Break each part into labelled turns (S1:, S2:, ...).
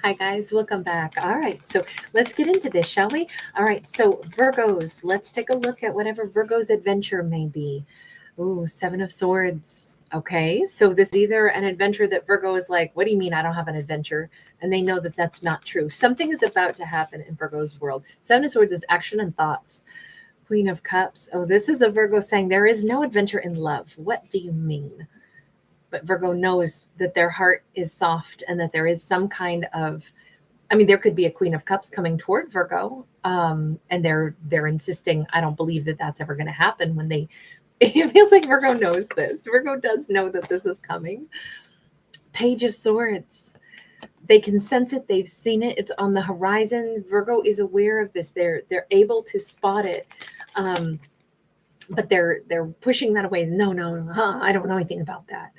S1: Hi guys, welcome back. All right, so let's get into this, shall we? All right, so Virgos, let's take a look at whatever Virgo's adventure may be. Ooh, Seven of Swords. Okay, so this is either an adventure that Virgo is like, what do you mean I don't have an adventure? And they know that that's not true. Something is about to happen in Virgo's world. Seven of Swords is action and thoughts. Queen of Cups. Oh, this is a Virgo saying there is no adventure in love. What do you mean? But Virgo knows that their heart is soft and that there is some kind of, I mean, there could be a Queen of Cups coming toward Virgo, and they're insisting. I don't believe that that's ever going to happen. When they, it feels like Virgo knows this. Virgo does know that this is coming. Page of Swords. They can sense it. They've seen it. It's on the horizon. Virgo is aware of this. They're able to spot it. But they're pushing that away. No, I don't know anything about that.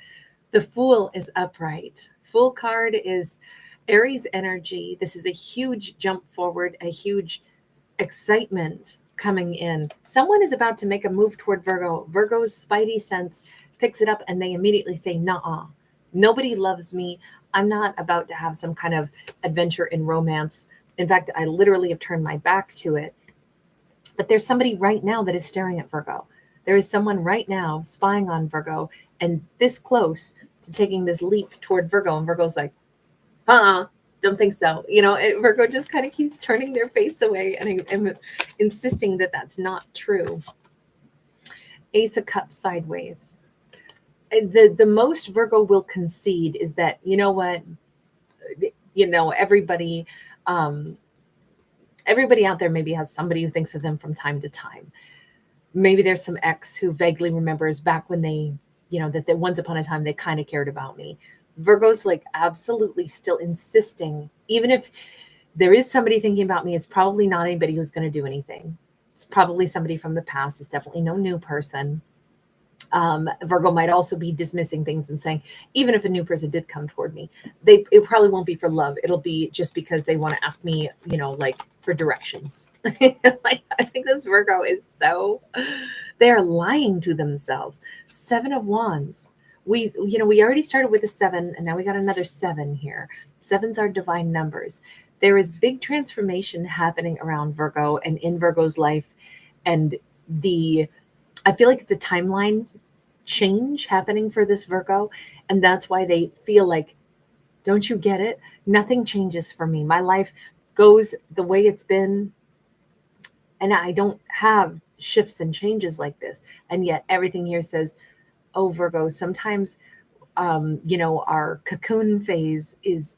S1: The Fool is upright. Fool card is Aries energy. This is a huge jump forward, a huge excitement coming in. Someone is about to make a move toward Virgo. Virgo's spidey sense picks it up and they immediately say, "Nuh-uh. Nobody loves me. I'm not about to have some kind of adventure in romance. In fact, I literally have turned my back to it." But there's somebody right now that is staring at Virgo. There is someone right now spying on Virgo and this close to taking this leap toward Virgo. And Virgo's like, don't think so. Virgo just kind of keeps turning their face away and insisting that that's not true. Ace of Cups sideways. The most Virgo will concede is that, you know what, everybody out there maybe has somebody who thinks of them from time to time. Maybe there's some ex who vaguely remembers back when they, that once upon a time they kind of cared about me. Virgo's like absolutely still insisting, even if there is somebody thinking about me, it's probably not anybody who's going to do anything. It's probably somebody from the past. It's definitely no new person. Virgo might also be dismissing things and saying, even if a new person did come toward me, it probably won't be for love. It'll be just because they want to ask me, like for directions. Like, I think this Virgo is so, they're lying to themselves. Seven of Wands. We already started with a 7 and now we got another 7 here. 7s are divine numbers. There is big transformation happening around Virgo and in Virgo's life. And I feel like it's a timeline change happening for this Virgo. And that's why they feel like, don't you get it? Nothing changes for me. My life goes the way it's been. And I don't have shifts and changes like this. And yet everything here says, oh, Virgo, sometimes, our cocoon phase is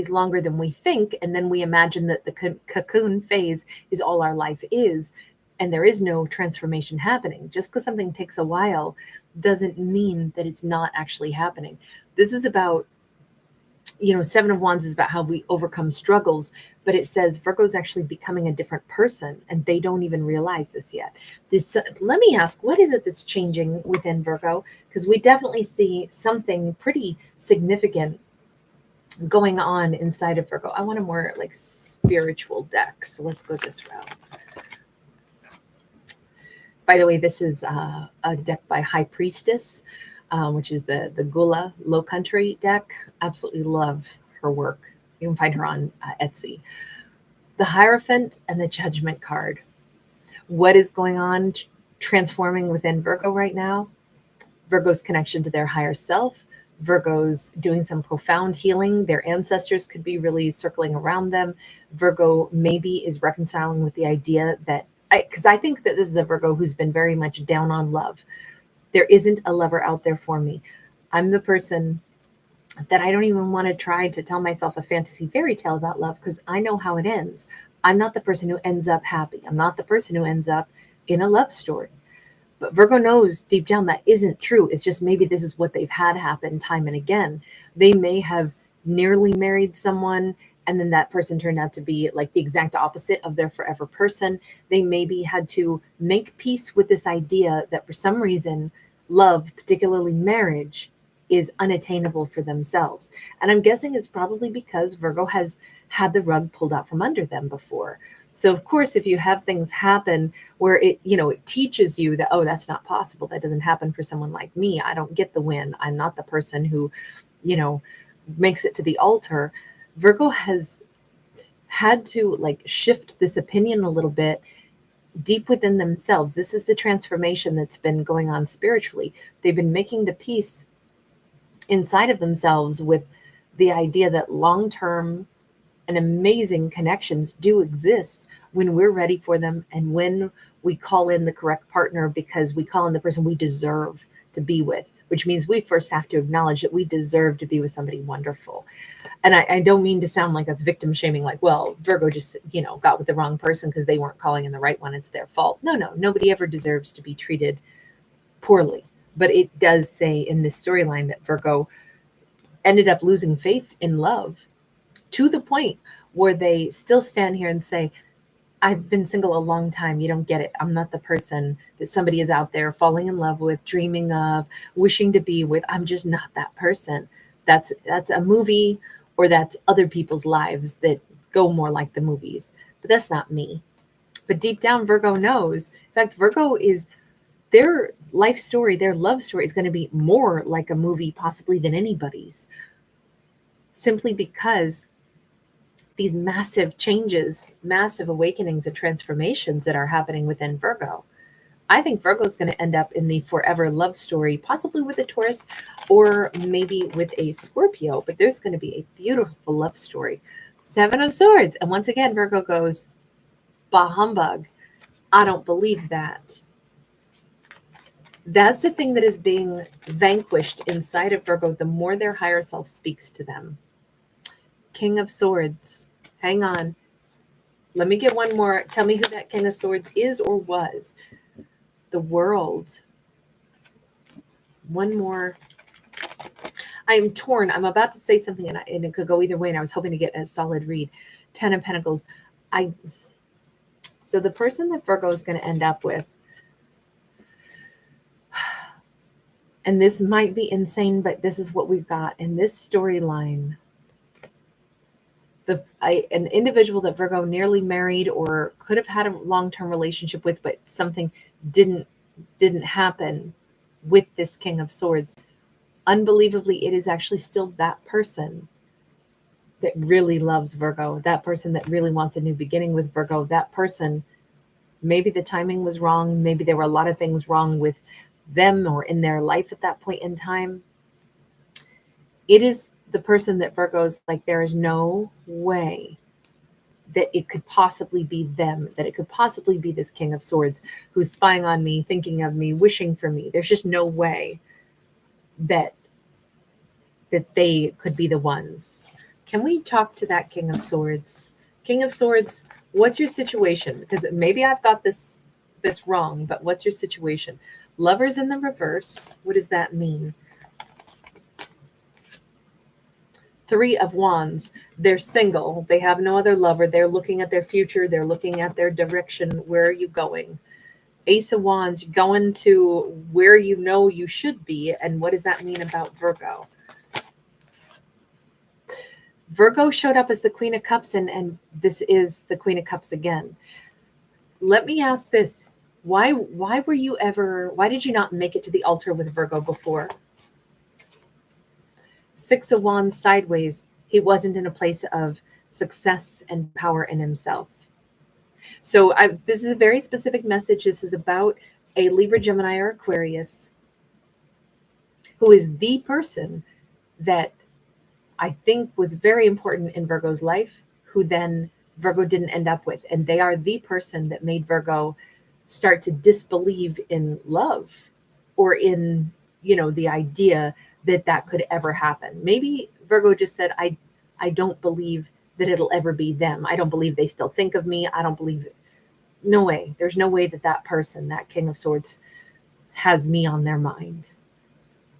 S1: longer than we think. And then we imagine that the cocoon phase is all our life is. And there is no transformation happening. Just because something takes a while doesn't mean that it's not actually happening. This is about, Seven of Wands is about how we overcome struggles, but it says Virgo's actually becoming a different person and they don't even realize this yet. Let me ask, what is it that's changing within Virgo? Because we definitely see something pretty significant going on inside of Virgo. I want a more like spiritual deck. So let's go this route. By the way, this is a deck by High Priestess, which is the Gula Low Country deck. Absolutely love her work. You can find her on Etsy. The Hierophant and the Judgment card. What is going on transforming within Virgo right now? Virgo's connection to their higher self. Virgo's doing some profound healing. Their ancestors could be really circling around them. Virgo maybe is reconciling with the idea that, because I think that this is a Virgo who's been very much down on love. There isn't a lover out there for me. I'm the person that I don't even want to try to tell myself a fantasy fairy tale about love because I know how it ends. I'm not the person who ends up happy. I'm not the person who ends up in a love story. But Virgo knows deep down that isn't true. It's just maybe this is what they've had happen time and again. They may have nearly married someone and then that person turned out to be like the exact opposite of their forever person. They maybe had to make peace with this idea that for some reason, love, particularly marriage, is unattainable for themselves. And I'm guessing it's probably because Virgo has had the rug pulled out from under them before. So of course, if you have things happen where it teaches you that, oh, that's not possible. That doesn't happen for someone like me. I don't get the win. I'm not the person who, makes it to the altar. Virgo has had to like shift this opinion a little bit deep within themselves. This is the transformation that's been going on spiritually. They've been making the peace inside of themselves with the idea that long-term and amazing connections do exist when we're ready for them and when we call in the correct partner, because we call in the person we deserve to be with, which means we first have to acknowledge that we deserve to be with somebody wonderful. And I don't mean to sound like that's victim shaming, like, well, Virgo just, got with the wrong person because they weren't calling in the right one. It's their fault. No, nobody ever deserves to be treated poorly. But it does say in this storyline that Virgo ended up losing faith in love to the point where they still stand here and say, I've been single a long time. You don't get it. I'm not the person that somebody is out there falling in love with, dreaming of, wishing to be with. I'm just not that person. That's a movie, or that's other people's lives that go more like the movies. But that's not me. But deep down, Virgo knows. In fact, Virgo is their life story, their love story is going to be more like a movie possibly than anybody's, simply because these massive changes, massive awakenings and transformations that are happening within Virgo. I think Virgo is going to end up in the forever love story, possibly with a Taurus or maybe with a Scorpio, but there's going to be a beautiful love story. Seven of Swords. And once again, Virgo goes, bah humbug. I don't believe that. That's the thing that is being vanquished inside of Virgo the more their higher self speaks to them. King of Swords. Hang on. Let me get one more. Tell me who that King of Swords is or was. The World. One more. I am torn. I'm about to say something and it could go either way, and I was hoping to get a solid read. 10 of Pentacles. So the person that Virgo is going to end up with, and this might be insane, but this is what we've got in this storyline. An individual that Virgo nearly married or could have had a long-term relationship with, but something didn't happen with this King of Swords. Unbelievably, it is actually still that person that really loves Virgo, that person that really wants a new beginning with Virgo, that person, maybe the timing was wrong, maybe there were a lot of things wrong with them or in their life at that point in time. It is the person that Virgo's like, there is no way that it could possibly be them, that it could possibly be this King of Swords who's spying on me, thinking of me, wishing for me. There's just no way that they could be the ones. Can we talk to that King of Swords? King of Swords, what's your situation? Because maybe I've got this wrong, but what's your situation? Lovers in the reverse. What does that mean? Three of Wands. They're single. They have no other lover. They're looking at their future. They're looking at their direction. Where are you going? Ace of Wands, going to where you know you should be. And what does that mean about Virgo? Virgo showed up as the Queen of Cups, and this is the Queen of Cups again. Let me ask this. Why did you not make it to the altar with Virgo before? Six of Wands sideways. He wasn't in a place of success and power in himself. So this is a very specific message. This is about a Libra, Gemini, or Aquarius who is the person that I think was very important in Virgo's life, who then Virgo didn't end up with. And they are the person that made Virgo start to disbelieve in love or in, the idea that could ever happen. Maybe Virgo just said, I don't believe that it'll ever be them. I don't believe they still think of me. I don't believe it. No way. There's no way that person, that King of Swords, has me on their mind,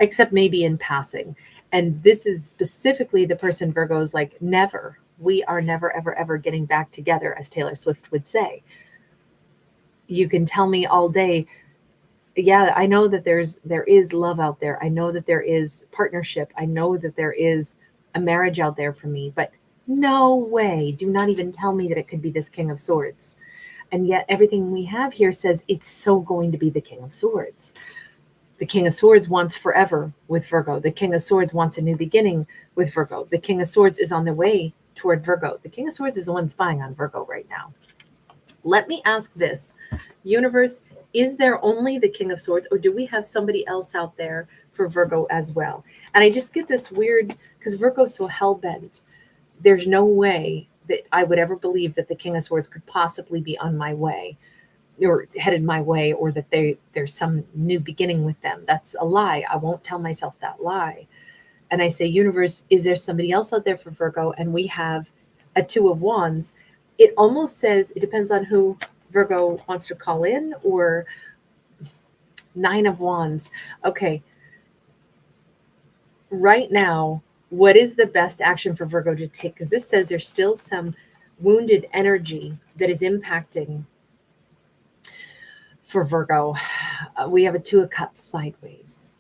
S1: except maybe in passing. And this is specifically the person Virgo's like, never. We are never, ever, ever getting back together, as Taylor Swift would say. You can tell me all day, yeah, I know that there is love out there. I know that there is partnership. I know that there is a marriage out there for me, but no way. Do not even tell me that it could be this King of Swords. And yet everything we have here says it's so going to be the King of Swords. The King of Swords wants forever with Virgo. The King of Swords wants a new beginning with Virgo. The King of Swords is on the way toward Virgo. The King of Swords is the one spying on Virgo right now. Let me ask this, universe, is there only the King of Swords, or do we have somebody else out there for Virgo as well? And I just get this weird, because Virgo's so hell-bent. There's no way that I would ever believe that the King of Swords could possibly be on my way or headed my way, or that there's some new beginning with them. That's a lie. I won't tell myself that lie. And I say, universe, is there somebody else out there for Virgo? And we have a Two of Wands. It almost says it depends on who Virgo wants to call in, or Nine of Wands. Okay. Right now, what is the best action for Virgo to take? Because this says there's still some wounded energy that is impacting for Virgo. We have a Two of Cups sideways.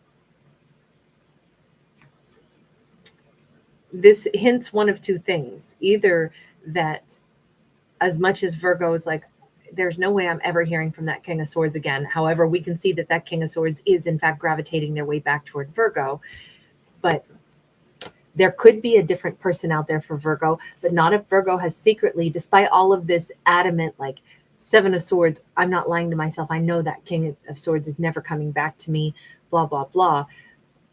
S1: This hints one of two things. Either that as much as Virgo is like, there's no way I'm ever hearing from that King of Swords again. However, we can see that that King of Swords is in fact gravitating their way back toward Virgo. But there could be a different person out there for Virgo, but not if Virgo has secretly, despite all of this adamant, like Seven of Swords, I'm not lying to myself. I know that King of Swords is never coming back to me, blah, blah, blah.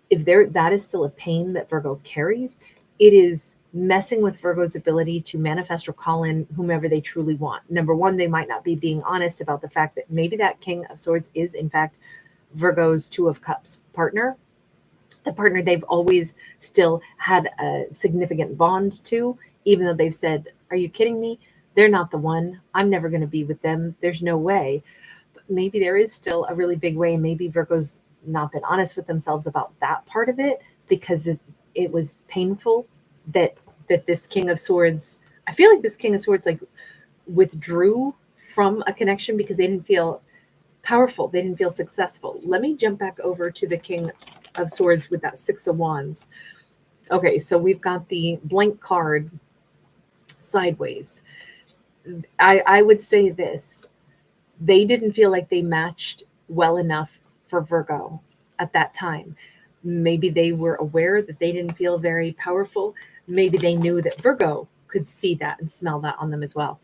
S1: If that is still a pain that Virgo carries, it is messing with Virgo's ability to manifest or call in whomever they truly want. Number one, they might not be being honest about the fact that maybe that King of Swords is in fact Virgo's Two of Cups partner, the partner they've always still had a significant bond to, even though they've said, are you kidding me? They're not the one. I'm never going to be with them. There's no way. But maybe there is still a really big way. Maybe Virgo's not been honest with themselves about that part of it, because it was painful that this King of Swords, I feel like this King of Swords like withdrew from a connection because they didn't feel powerful. They didn't feel successful. Let me jump back over to the King of Swords with that Six of Wands. Okay, so we've got the blank card sideways. I would say this. They didn't feel like they matched well enough for Virgo at that time. Maybe they were aware that they didn't feel very powerful. Maybe they knew that Virgo could see that and smell that on them as well.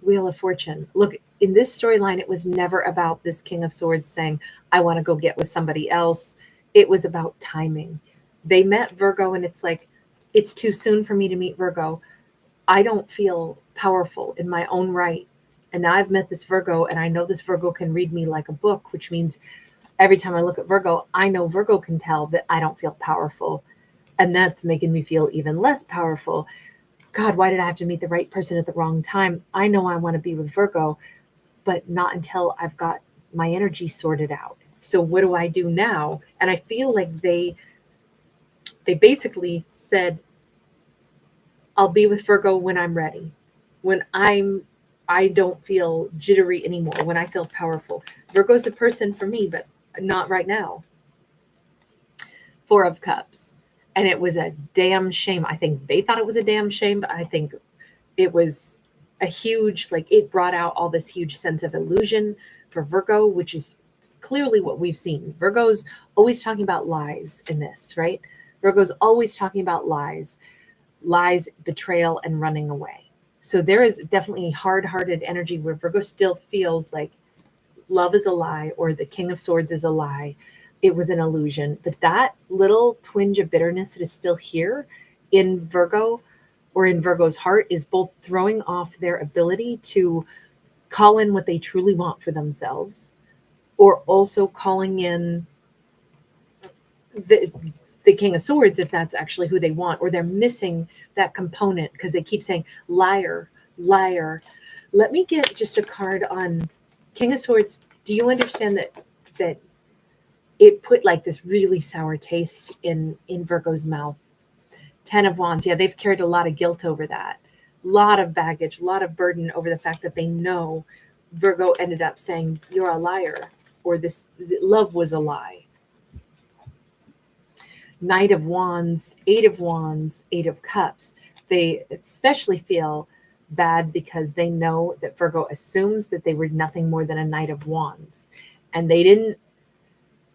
S1: Wheel of Fortune. Look, in this storyline, it was never about this King of Swords saying, I want to go get with somebody else. It was about timing. They met Virgo and it's like, it's too soon for me to meet Virgo. I don't feel powerful in my own right. And now I've met this Virgo and I know this Virgo can read me like a book, which means every time I look at Virgo, I know Virgo can tell that I don't feel powerful. And that's making me feel even less powerful. God, why did I have to meet the right person at the wrong time? I know I want to be with Virgo, but not until I've got my energy sorted out. So what do I do now? And I feel like they basically said, I'll be with Virgo when I'm ready, when I don't feel jittery anymore, when I feel powerful. Virgo's a person for me, but not right now. Four of Cups. And it was a damn shame. I think they thought it was a damn shame, but I think it was a huge, like it brought out all this huge sense of illusion for Virgo, which is clearly what we've seen. Virgo's always talking about lies in this, right? Virgo's always talking about lies, betrayal, and running away. So there is definitely a hard-hearted energy where Virgo still feels like love is a lie or the King of Swords is a lie. It was an illusion. But that little twinge of bitterness that is still here in Virgo or in Virgo's heart is both throwing off their ability to call in what they truly want for themselves, or also calling in the King of Swords if that's actually who they want, or they're missing that component because they keep saying liar, liar. Let me get just a card on King of Swords. Do you understand that it put like this really sour taste in Virgo's mouth? Ten of Wands. Yeah, they've carried a lot of guilt over that. A lot of baggage, a lot of burden over the fact that they know Virgo ended up saying, you're a liar, or this love was a lie. Knight of Wands, Eight of Wands, Eight of Cups. They especially feel bad because they know that Virgo assumes that they were nothing more than a Knight of Wands. And they didn't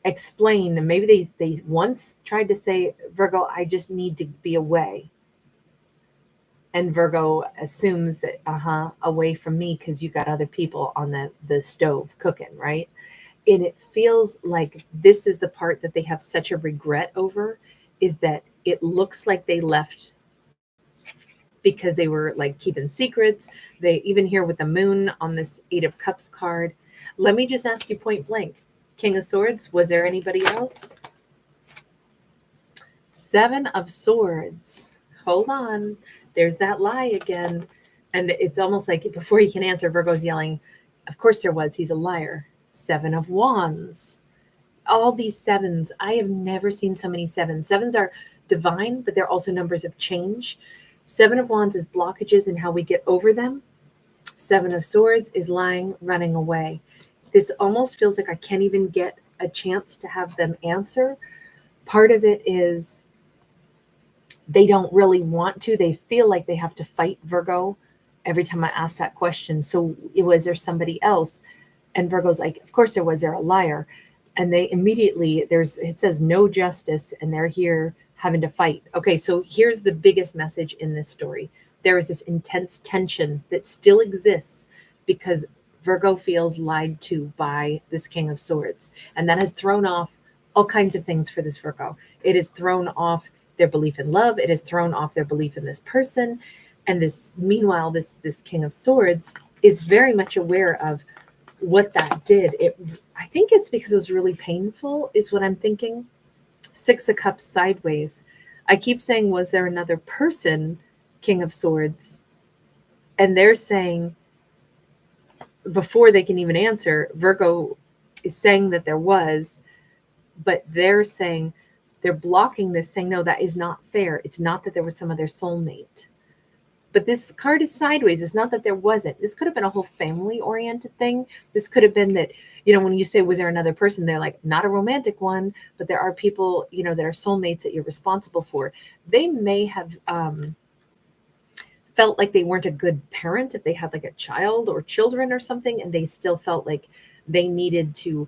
S1: explain, and maybe they once tried to say, Virgo, I just need to be away. And Virgo assumes that, away from me because you got other people on the stove cooking, right? And it feels like this is the part that they have such a regret over, is that it looks like they left because they were like keeping secrets. They even here with the moon on this 8 of Cups card. Let me just ask you point blank. King of Swords, was there anybody else? 7 of Swords. Hold on. There's that lie again. And it's almost like before he can answer, Virgo's yelling, of course there was. He's a liar. 7 of Wands. All these sevens. I have never seen so many sevens. Sevens are divine, but they're also numbers of change. 7 of Wands is blockages and how we get over them. 7 of Swords is lying, running away. This almost feels like I can't even get a chance to have them answer. Part of it is they don't really want to. They feel like they have to fight Virgo every time I ask that question. So was there somebody else? And Virgo's like, of course there was. They're a liar. And they immediately, it says no justice, and they're here having to fight. Okay, so here's the biggest message in this story. There is this intense tension that still exists because Virgo feels lied to by this King of Swords. And that has thrown off all kinds of things for this Virgo. It has thrown off their belief in love. It has thrown off their belief in this person. And meanwhile, this King of Swords is very much aware of what that did. I think it's because it was really painful, is what I'm thinking. 6 of Cups sideways. I keep saying, was there another person, King of Swords? And they're saying, before they can even answer, Virgo is saying that there was, but they're saying, they're blocking this, saying, no, that is not fair. It's not that there was some other soulmate. But this card is sideways. It's not that there wasn't. This could have been a whole family-oriented thing. This could have been that, when you say, was there another person? They're like, not a romantic one, but there are people, that are soulmates that you're responsible for. They may have felt like they weren't a good parent if they had like a child or children or something, and they still felt like they needed to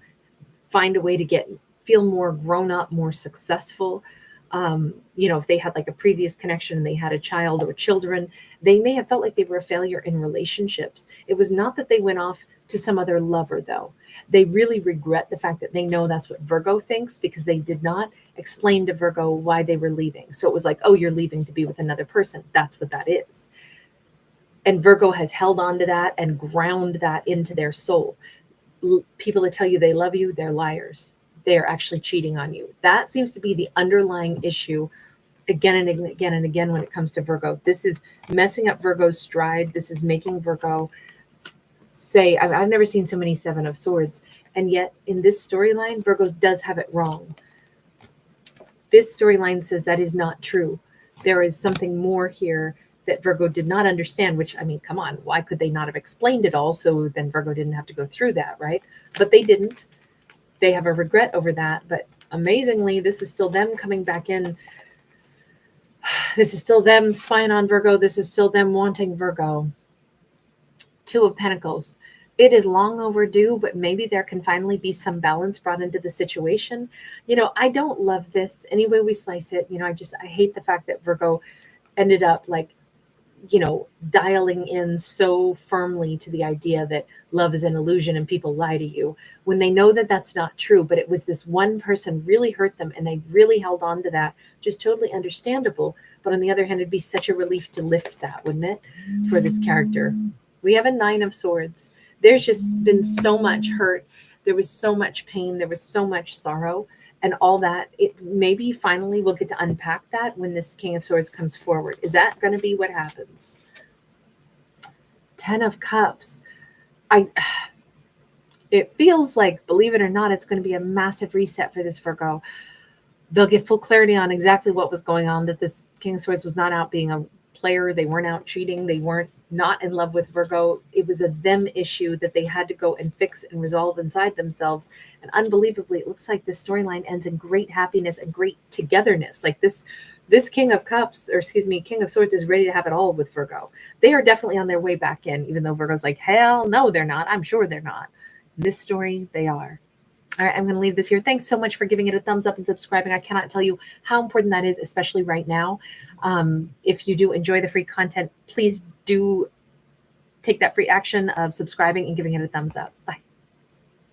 S1: find a way to feel more grown up, more successful. If they had like a previous connection and they had a child or children, they may have felt like they were a failure in relationships. It was not that they went off to some other lover, though. They really regret the fact that they know that's what Virgo thinks, because they did not explain to Virgo why they were leaving. So it was like, oh, you're leaving to be with another person. That's what that is. And Virgo has held on to that and ground that into their soul. People that tell you they love you, they're liars. They're actually cheating on you. That seems to be the underlying issue again and again and again when it comes to Virgo. This is messing up Virgo's stride. This is making Virgo say, I've never seen so many 7 of Swords. And yet in this storyline, Virgo does have it wrong. This storyline says that is not true. There is something more here that Virgo did not understand, which, I mean, come on, why could they not have explained it all? So then Virgo didn't have to go through that, right? But they didn't. They have a regret over that. But amazingly, this is still them coming back in. This is still them spying on Virgo. This is still them wanting Virgo. 2 of Pentacles. It is long overdue, but maybe there can finally be some balance brought into the situation. I don't love this any way we slice it. I hate the fact that Virgo ended up dialing in so firmly to the idea that love is an illusion and people lie to you when they know that that's not true. But it was this one person really hurt them and they really held on to that, just totally understandable. But on the other hand, it'd be such a relief to lift that, wouldn't it, for this character? We have a 9 of Swords. There's just been so much hurt. There was so much pain. There was so much sorrow. And all that, maybe finally we'll get to unpack that when this King of Swords comes forward. Is that going to be what happens? 10 of Cups. It feels like, believe it or not, it's going to be a massive reset for this Virgo. They'll get full clarity on exactly what was going on, that this King of Swords was not out being a player. They weren't out cheating. They weren't not in love with Virgo. It was a them issue that they had to go and fix and resolve inside themselves. And unbelievably, it looks like this storyline ends in great happiness and great togetherness. Like this King of Cups, King of Swords is ready to have it all with Virgo. They are definitely on their way back in, even though Virgo's like, hell no, they're not. I'm sure they're not. In this story, they are. All right, I'm going to leave this here. Thanks so much for giving it a thumbs up and subscribing. I cannot tell you how important that is, especially right now. If you do enjoy the free content, please do take that free action of subscribing and giving it a thumbs up. Bye.